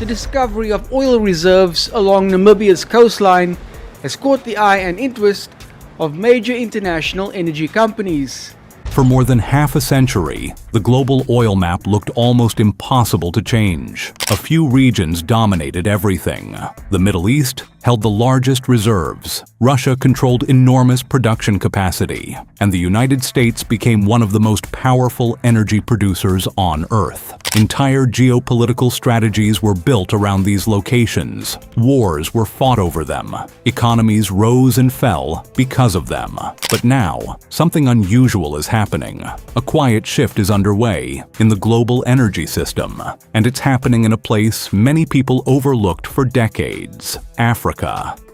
the discovery of oil reserves along Namibia's coastline has caught the eye and interest of major international energy companies. For more than half a century, the global oil map looked almost impossible to change. A few regions dominated everything. The Middle East held the largest reserves, Russia controlled enormous production capacity, and the United States became one of the most powerful energy producers on Earth. Entire geopolitical strategies were built around these locations. Wars were fought over them. Economies rose and fell because of them. But now, something unusual is happening. A quiet shift is underway in the global energy system, and it's happening in a place many people overlooked for decades: Africa.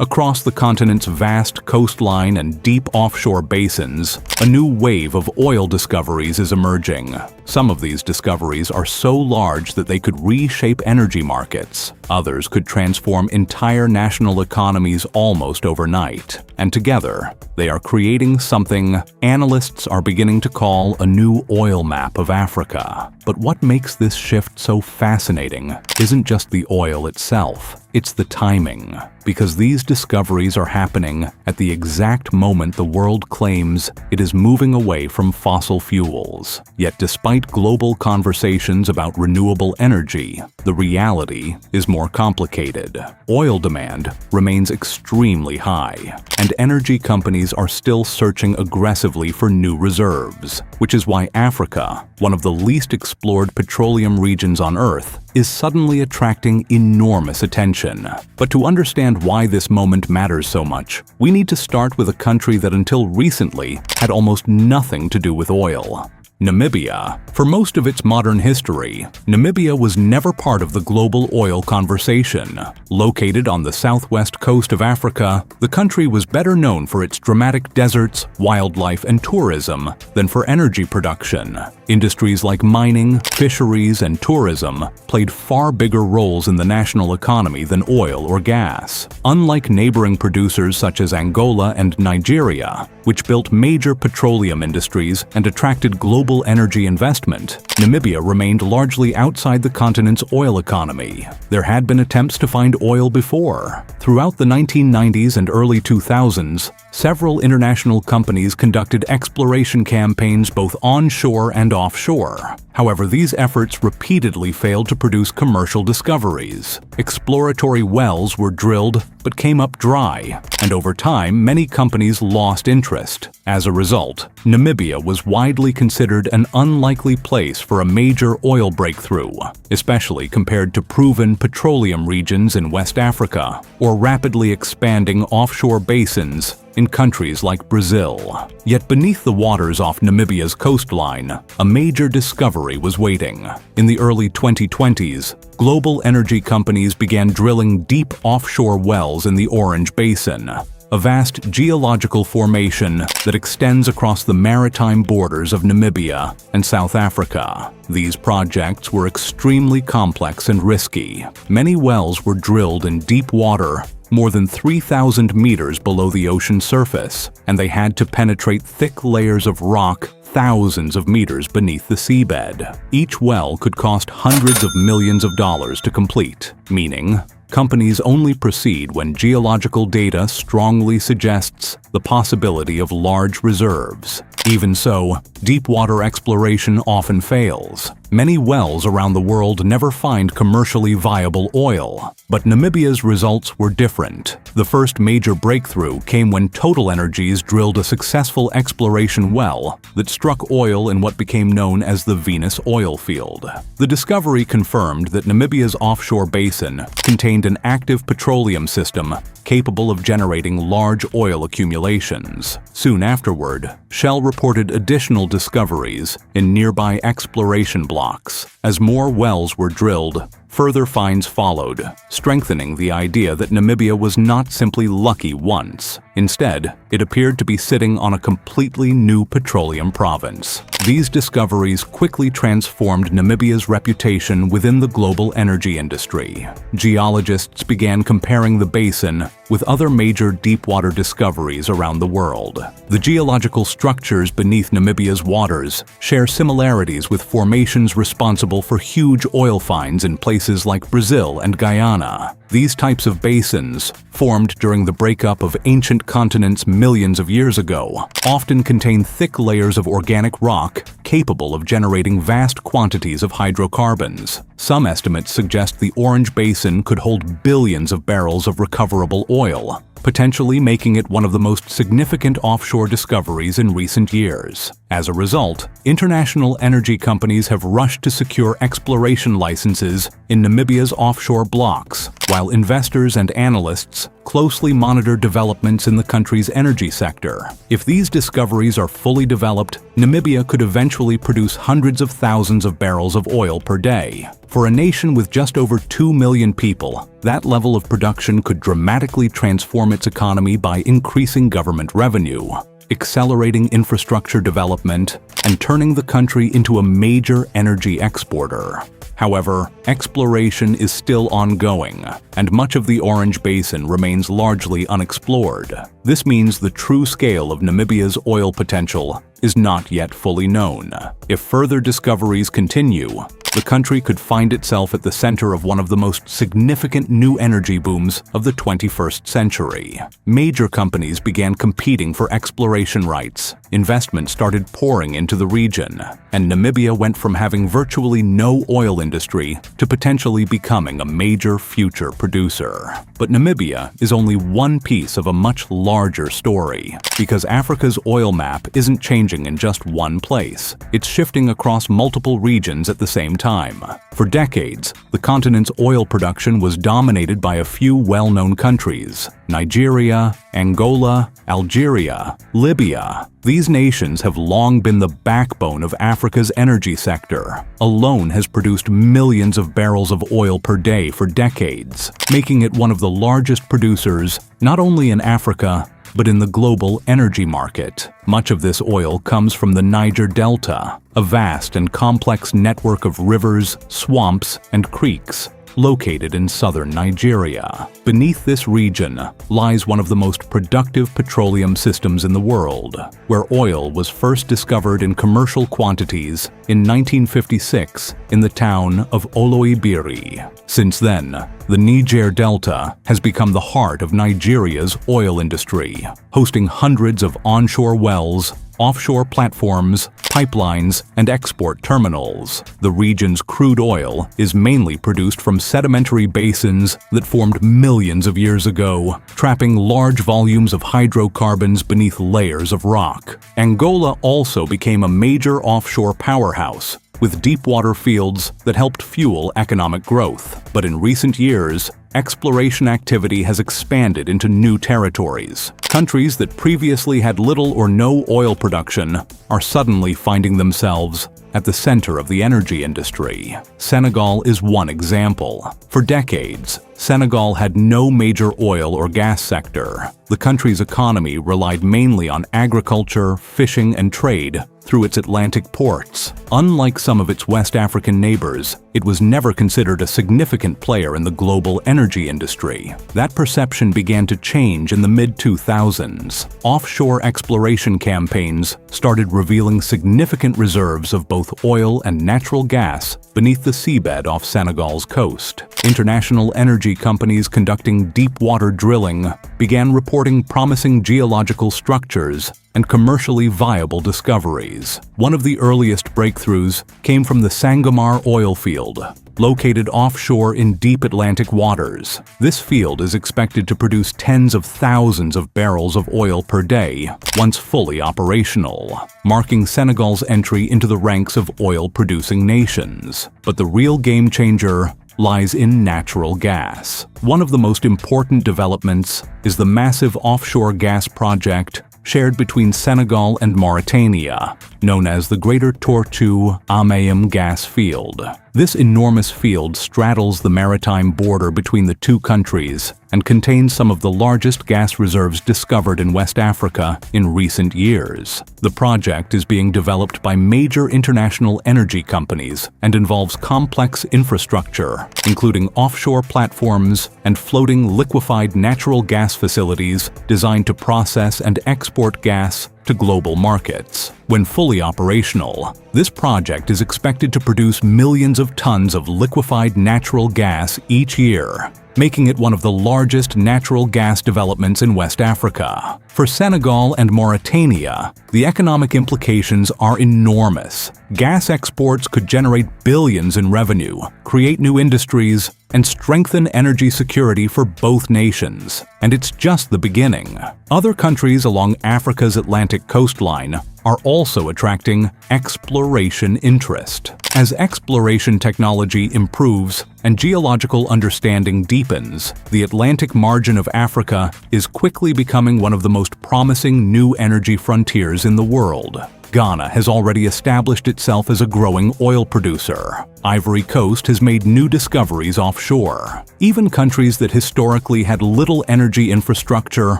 Across the continent's vast coastline and deep offshore basins, a new wave of oil discoveries is emerging. Some of these discoveries are so large that they could reshape energy markets. Others could transform entire national economies almost overnight. And together, they are creating something analysts are beginning to call a new oil map of Africa. But what makes this shift so fascinating isn't just the oil itself, it's the timing. Because these discoveries are happening at the exact moment the world claims it is moving away from fossil fuels. Yet despite global conversations about renewable energy, the reality is more complicated. Oil demand remains extremely high, and energy companies are still searching aggressively for new reserves, which is why Africa, one of the least explored petroleum regions on Earth, is suddenly attracting enormous attention. But to understand why this moment matters so much, we need to start with a country that until recently had almost nothing to do with oil: Namibia. For most of its modern history, Namibia was never part of the global oil conversation. Located on the southwest coast of Africa, the country was better known for its dramatic deserts, wildlife, and tourism than for energy production. Industries like mining, fisheries, and tourism played far bigger roles in the national economy than oil or gas. Unlike neighboring producers such as Angola and Nigeria, which built major petroleum industries and attracted global energy investment, Namibia remained largely outside the continent's oil economy. There had been attempts to find oil before. Throughout the 1990s and early 2000s, several international companies conducted exploration campaigns both onshore and offshore. However, these efforts repeatedly failed to produce commercial discoveries. Exploratory wells were drilled but came up dry, and over time many companies lost interest. As a result, Namibia was widely considered an unlikely place for a major oil breakthrough, especially compared to proven petroleum regions in West Africa or rapidly expanding offshore basins in countries like Brazil. Yet beneath the waters off Namibia's coastline, a major discovery was waiting. In the early 2020s, global energy companies began drilling deep offshore wells in the Orange Basin, a vast geological formation that extends across the maritime borders of Namibia and South Africa. These projects were extremely complex and risky. Many wells were drilled in deep water, more than 3,000 meters below the ocean surface, and they had to penetrate thick layers of rock thousands of meters beneath the seabed. Each well could cost hundreds of millions of dollars to complete, meaning companies only proceed when geological data strongly suggests the possibility of large reserves. Even so, deep-water exploration often fails. Many wells around the world never find commercially viable oil, but Namibia's results were different. The first major breakthrough came when Total Energies drilled a successful exploration well that struck oil in what became known as the Venus oil field. The discovery confirmed that Namibia's offshore basin contained an active petroleum system capable of generating large oil accumulations. Soon afterward, Shell reported additional discoveries in nearby exploration blocks. As more wells were drilled, further finds followed, strengthening the idea that Namibia was not simply lucky once. Instead, it appeared to be sitting on a completely new petroleum province. These discoveries quickly transformed Namibia's reputation within the global energy industry. Geologists began comparing the basin with other major deepwater discoveries around the world. The geological structures beneath Namibia's waters share similarities with formations responsible for huge oil finds in places places like Brazil and Guyana. These types of basins, formed during the breakup of ancient continents millions of years ago, often contain thick layers of organic rock capable of generating vast quantities of hydrocarbons. Some estimates suggest the Orange Basin could hold billions of barrels of recoverable oil, potentially making it one of the most significant offshore discoveries in recent years. As a result, international energy companies have rushed to secure exploration licenses in Namibia's offshore blocks, while investors and analysts closely monitor developments in the country's energy sector. If these discoveries are fully developed, Namibia could eventually produce hundreds of thousands of barrels of oil per day. For a nation with just over 2 million people, that level of production could dramatically transform its economy by increasing government revenue, accelerating infrastructure development, and turning the country into a major energy exporter. However, exploration is still ongoing, and much of the Orange Basin remains largely unexplored. This means the true scale of Namibia's oil potential is not yet fully known. If further discoveries continue, the country could find itself at the center of one of the most significant new energy booms of the 21st century. Major companies began competing for exploration rights, investment started pouring into the region, and Namibia went from having virtually no oil industry to potentially becoming a major future producer. But Namibia is only one piece of a much larger story, because Africa's oil map isn't changing in just one place. It's shifting across multiple regions at the same time. For decades, the continent's oil production was dominated by a few well-known countries: Nigeria, Angola, Algeria, Libya. These nations have long been the backbone of Africa's energy sector. Alone has produced millions of barrels of oil per day for decades, making it one of the largest producers not only in Africa, but in the global energy market. Much of this oil comes from the Niger Delta, a vast and complex network of rivers, swamps, and creeks located in southern Nigeria. Beneath this region lies one of the most productive petroleum systems in the world, where oil was first discovered in commercial quantities in 1956 in the town of Oloibiri. Since then, the Niger Delta has become the heart of Nigeria's oil industry, hosting hundreds of onshore wells, offshore platforms, pipelines, and export terminals. The region's crude oil is mainly produced from sedimentary basins that formed millions of years ago, trapping large volumes of hydrocarbons beneath layers of rock. Angola also became a major offshore powerhouse, with deep-water fields that helped fuel economic growth. But in recent years, exploration activity has expanded into new territories. Countries that previously had little or no oil production are suddenly finding themselves at the center of the energy industry. Senegal is one example. For decades, Senegal had no major oil or gas sector. The country's economy relied mainly on agriculture, fishing, and trade through its Atlantic ports. Unlike some of its West African neighbors, it was never considered a significant player in the global energy industry. That perception began to change in the mid-2000s. Offshore exploration campaigns started revealing significant reserves of both oil and natural gas beneath the seabed off Senegal's coast. International energy companies conducting deep-water drilling began reporting promising geological structures and commercially viable discoveries. One of the earliest breakthroughs came from the Sangomar oil field, located offshore in deep Atlantic waters. This field is expected to produce tens of thousands of barrels of oil per day once fully operational, marking Senegal's entry into the ranks of oil-producing nations. But the real game changer lies in natural gas. One of the most important developments is the massive offshore gas project shared between Senegal and Mauritania, known as the Greater Tortue Amayam gas field. This enormous field straddles the maritime border between the two countries and contains some of the largest gas reserves discovered in West Africa in recent years. The project is being developed by major international energy companies and involves complex infrastructure, including offshore platforms and floating liquefied natural gas facilities designed to process and export gas to global markets. When fully operational, this project is expected to produce millions of tons of liquefied natural gas each year, making it one of the largest natural gas developments in West Africa. For Senegal and Mauritania, the economic implications are enormous. Gas exports could generate billions in revenue, create new industries, and strengthen energy security for both nations. And it's just the beginning. Other countries along Africa's Atlantic coastline are also attracting exploration interest. As exploration technology improves and geological understanding deepens, the Atlantic margin of Africa is quickly becoming one of the most promising new energy frontiers in the world. Ghana has already established itself as a growing oil producer. Ivory Coast has made new discoveries offshore. Even countries that historically had little energy infrastructure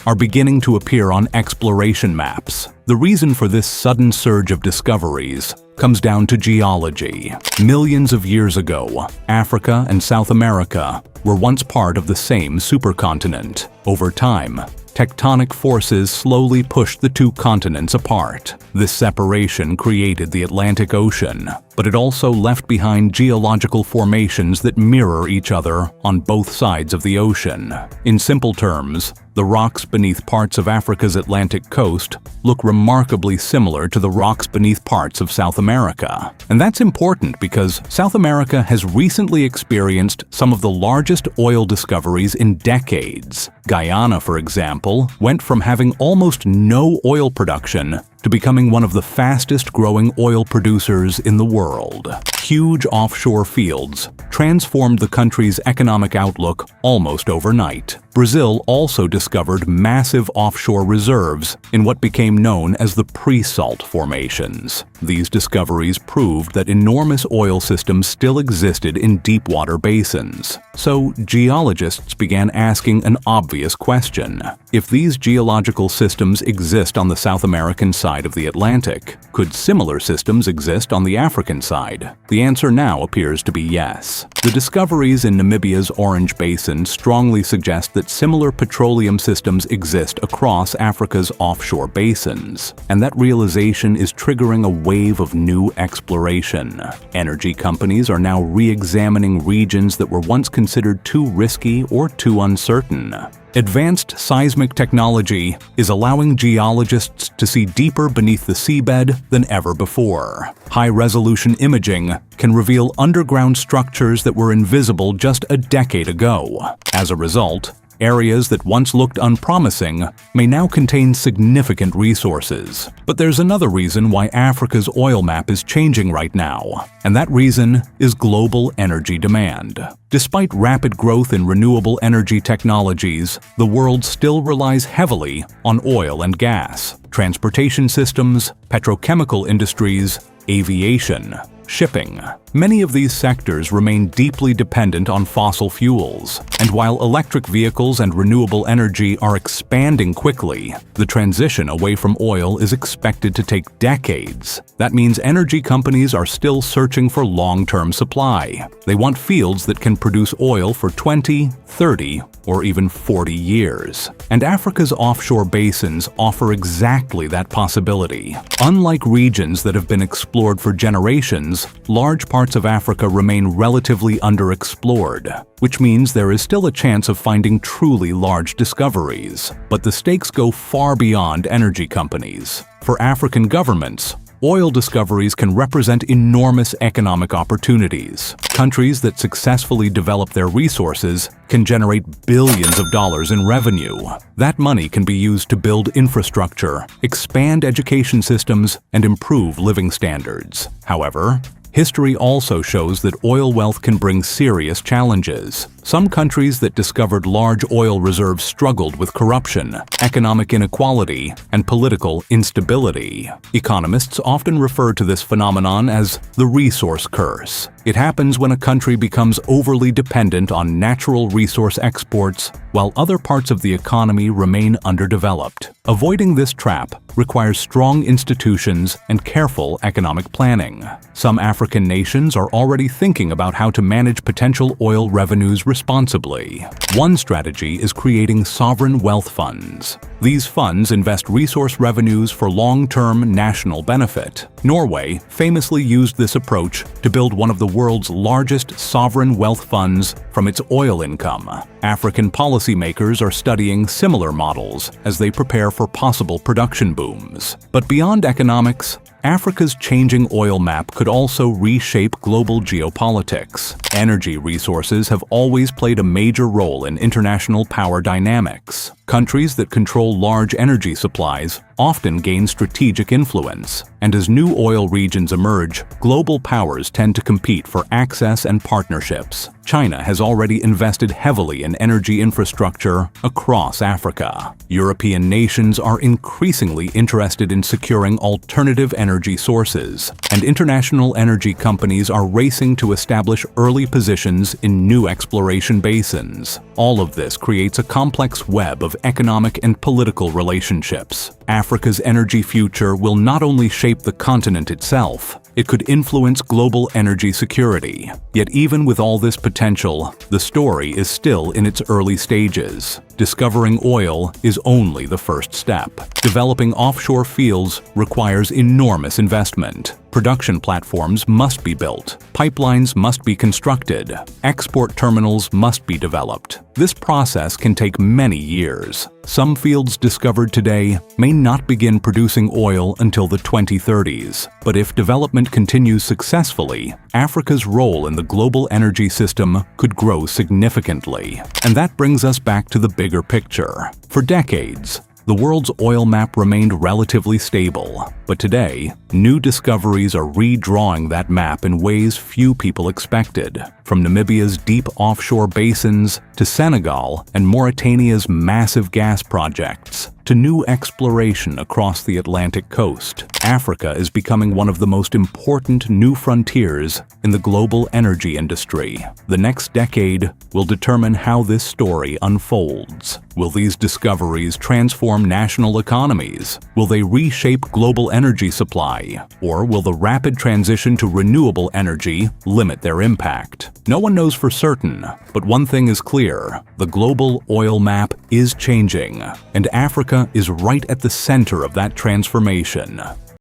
are beginning to appear on exploration maps. The reason for this sudden surge of discoveries comes down to geology. Millions of years ago, Africa and South America were once part of the same supercontinent. Over time, tectonic forces slowly pushed the two continents apart. This separation created the Atlantic Ocean, but it also left behind geological formations that mirror each other on both sides of the ocean. In simple terms, the rocks beneath parts of Africa's Atlantic coast look remarkably similar to the rocks beneath parts of South America. And that's important because South America has recently experienced some of the largest oil discoveries in decades. Guyana, for example, went from having almost no oil production to becoming one of the fastest-growing oil producers in the world. Huge offshore fields transformed the country's economic outlook almost overnight. Brazil also discovered massive offshore reserves in what became known as the pre-salt formations. These discoveries proved that enormous oil systems still existed in deep-water basins. So geologists began asking an obvious question. If these geological systems exist on the South American side of the Atlantic, could similar systems exist on the African side? The answer now appears to be yes. The discoveries in Namibia's Orange Basin strongly suggest that similar petroleum systems exist across Africa's offshore basins, and that realization is triggering a wave of new exploration. Energy companies are now re-examining regions that were once considered too risky or too uncertain. Advanced seismic technology is allowing geologists to see deeper beneath the seabed than ever before. High-resolution imaging can reveal underground structures that were invisible just a decade ago. As a result, areas that once looked unpromising may now contain significant resources. But there's another reason why Africa's oil map is changing right now, and that reason is global energy demand. Despite rapid growth in renewable energy technologies, the world still relies heavily on oil and gas, transportation systems, petrochemical industries, aviation, shipping. Many of these sectors remain deeply dependent on fossil fuels, and while electric vehicles and renewable energy are expanding quickly, the transition away from oil is expected to take decades. That means energy companies are still searching for long-term supply. They want fields that can produce oil for 20, 30, or even 40 years. And Africa's offshore basins offer exactly that possibility. Unlike regions that have been explored for generations, large parts of Africa remain relatively underexplored, which means there is still a chance of finding truly large discoveries. But the stakes go far beyond energy companies. For African governments, oil discoveries can represent enormous economic opportunities. Countries that successfully develop their resources can generate billions of dollars in revenue. That money can be used to build infrastructure, expand education systems, and improve living standards. However, history also shows that oil wealth can bring serious challenges. Some countries that discovered large oil reserves struggled with corruption, economic inequality, and political instability. Economists often refer to this phenomenon as the resource curse. It happens when a country becomes overly dependent on natural resource exports, while other parts of the economy remain underdeveloped. Avoiding this trap requires strong institutions and careful economic planning. Some African nations are already thinking about how to manage potential oil revenues responsibly. responsibly. One strategy is creating sovereign wealth funds. These funds invest resource revenues for long-term national benefit. Norway famously used this approach to build one of the world's largest sovereign wealth funds from its oil income. African policymakers are studying similar models as they prepare for possible production booms. But beyond economics, Africa's changing oil map could also reshape global geopolitics. Energy resources have always played a major role in international power dynamics. Countries that control large energy supplies often gain strategic influence, and as new oil regions emerge, global powers tend to compete for access and partnerships. China has already invested heavily in energy infrastructure across Africa. European nations are increasingly interested in securing alternative energy sources, and international energy companies are racing to establish early positions in new exploration basins. All of this creates a complex web of economic and political relationships. Africa's energy future will not only shape the continent itself, it could influence global energy security. Yet even with all this potential, the story is still in its early stages. Discovering oil is only the first step. Developing offshore fields requires enormous investment. Production platforms must be built, pipelines must be constructed, export terminals must be developed. This process can take many years. Some fields discovered today may not begin producing oil until the 2030s. But if development continues successfully, Africa's role in the global energy system could grow significantly. And that brings us back to the bigger picture. For decades, the world's oil map remained relatively stable, but today, new discoveries are redrawing that map in ways few people expected. From Namibia's deep offshore basins to Senegal and Mauritania's massive gas projects, to new exploration across the Atlantic coast, Africa is becoming one of the most important new frontiers in the global energy industry. The next decade will determine how this story unfolds. Will these discoveries transform national economies? Will they reshape global energy supply? Or will the rapid transition to renewable energy limit their impact? No one knows for certain, but one thing is clear: the global oil map is changing, and Africa is right at the center of that transformation.